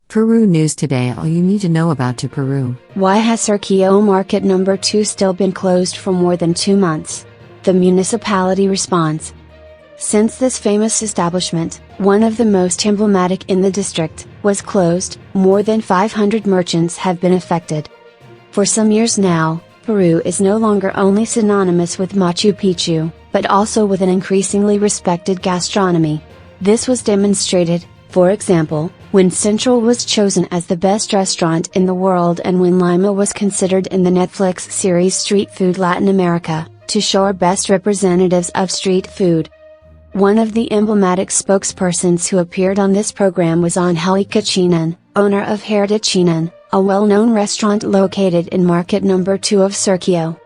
Peru News Today. All you need to know about Peru. Why has Surquillo Market No. 2 still been closed for more than 2 months? The municipality responds. Since this famous establishment, one of the most emblematic in the district, was closed, more than 500 merchants have been affected. For some years now, Peru is no longer only synonymous with Machu Pichu, but also with an increasingly respected gastronomy. This was demonstrated, for example, when Central was chosen as the best restaurant in the world and when Lima was considered in the Netflix series Street Food Latin America, to show our best representatives of street food. One of the emblematic spokespersons who appeared on this program was Angélica Chinén, owner of Huerta Chinen, a well-known restaurant located in Market No. 2 of Surquillo.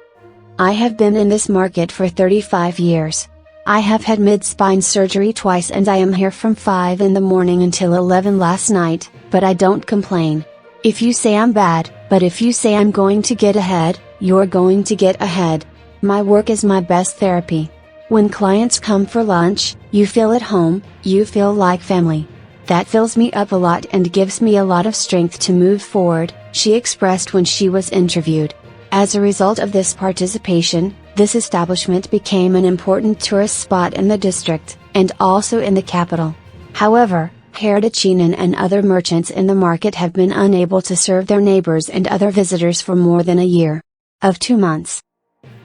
I have been in this market for 35 years. I have had mid-spine surgery twice and I am here from 5 in the morning until 11 last night, but I don't complain. If you say I'm bad, but if you say I'm going to get ahead, you're going to get ahead. My work is my best therapy. When clients come for lunch, you feel at home, you feel like family. That fills me up a lot and gives me a lot of strength to move forward, she expressed when she was interviewed. As a result of this participation, this establishment became an important tourist spot in the district, and also in the capital. However, Huerta Chinen and other merchants in the market have been unable to serve their neighbors and other visitors for more than a year. Of 2 months.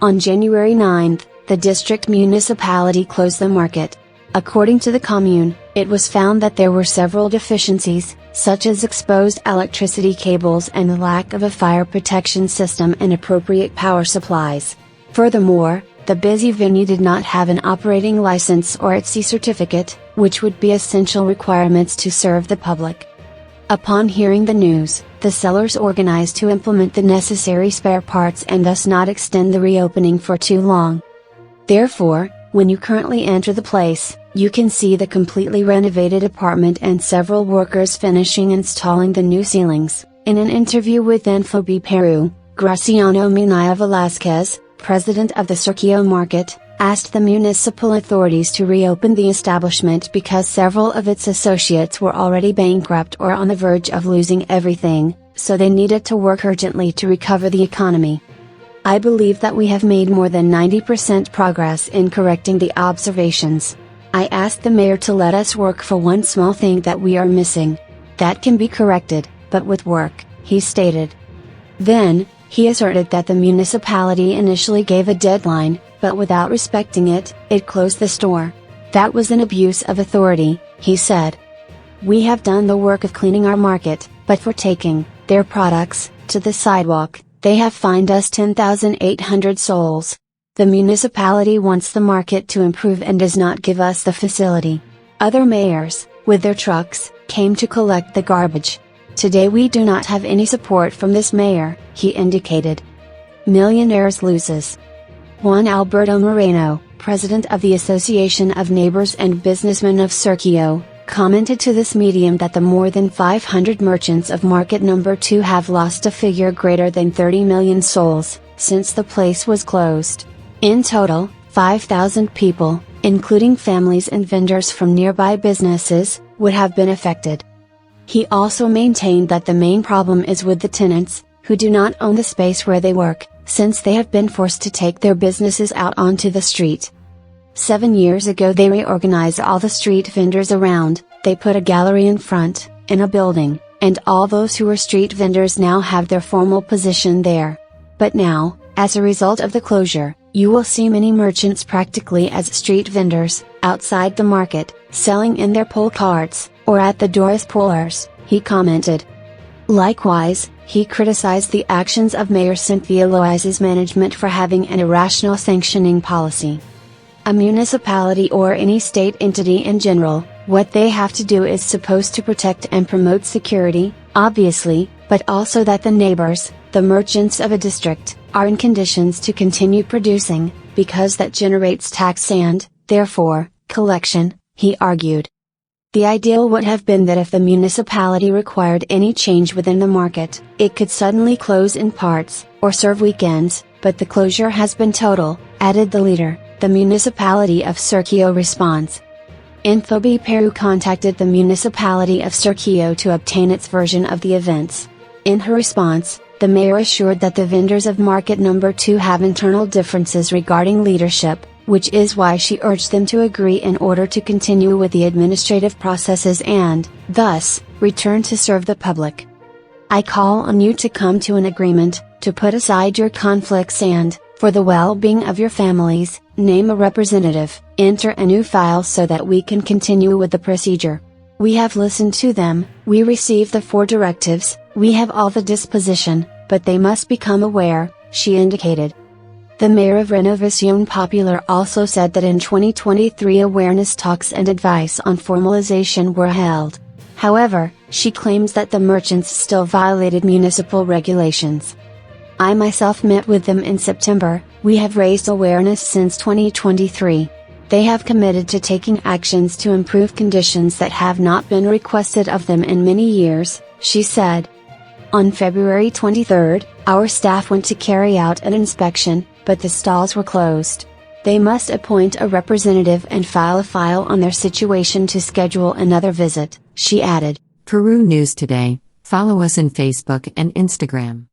On January 9, the district municipality closed the market. According to the commune, it was found that there were several deficiencies, such as exposed electricity cables and the lack of a fire protection system and appropriate power supplies. Furthermore, the busy venue did not have an operating license or its certificate, which would be essential requirements to serve the public. Upon hearing the news, the sellers organized to implement the necessary spare parts and thus not extend the reopening for too long. Therefore, when you currently enter the place, you can see the completely renovated apartment and several workers finishing installing the new ceilings. In an interview with Infobi Peru, Graciano Minaya Velázquez, president of the Surquillo Market, asked the municipal authorities to reopen the establishment because several of its associates were already bankrupt or on the verge of losing everything, so they needed to work urgently to recover the economy. I believe that we have made more than 90% progress in correcting the observations. I asked the mayor to let us work for one small thing that we are missing. That can be corrected, but with work, he stated. Then, he asserted that the municipality initially gave a deadline, but without respecting it, it closed the store. That was an abuse of authority, he said. We have done the work of cleaning our market, but for taking their products to the sidewalk, they have fined us 10,800 soles. The municipality wants the market to improve and does not give us the facility. Other mayors, with their trucks, came to collect the garbage. Today we do not have any support from this mayor, he indicated. Millionaires loses. Juan Alberto Moreno, president of the Association of Neighbors and Businessmen of Surquillo, commented to this medium that the more than 500 merchants of Market No. 2 have lost a figure greater than 30 million soles, since the place was closed. In total, 5,000 people, including families and vendors from nearby businesses, would have been affected. He also maintained that the main problem is with the tenants, who do not own the space where they work, since they have been forced to take their businesses out onto the street. 7 years ago they reorganized all the street vendors around, they put a gallery in front, in a building, and all those who were street vendors now have their formal position there. But now, as a result of the closure, you will see many merchants practically as street vendors, outside the market, selling in their pull carts, or at the door as pullers, he commented. Likewise, he criticized the actions of Mayor Cynthia Loaiza's management for having an irrational sanctioning policy. A municipality or any state entity in general, what they have to do is supposed to protect and promote security, obviously, but also that the neighbors, the merchants of a district, are in conditions to continue producing, because that generates tax and, therefore, collection, he argued. The ideal would have been that if the municipality required any change within the market, it could suddenly close in parts, or serve weekends, but the closure has been total, added the leader. The municipality of Surquillo responds. Peru contacted the municipality of Surquillo to obtain its version of the events. In her response, the mayor assured that the vendors of Market No. 2 have internal differences regarding leadership, which is why she urged them to agree in order to continue with the administrative processes and, thus, return to serve the public. I call on you to come to an agreement, to put aside your conflicts and, for the well-being of your families, name a representative, enter a new file so that we can continue with the procedure. We have listened to them, we received the 4 directives, we have all the disposition, but they must become aware, she indicated. The mayor of Renovación Popular also said that in 2023 awareness talks and advice on formalization were held. However, she claims that the merchants still violated municipal regulations. I myself met with them in September, we have raised awareness since 2023. They have committed to taking actions to improve conditions that have not been requested of them in many years, she said. On February 23, our staff went to carry out an inspection, but the stalls were closed. They must appoint a representative and file a file on their situation to schedule another visit, she added. Peru News Today. Follow us on Facebook and Instagram.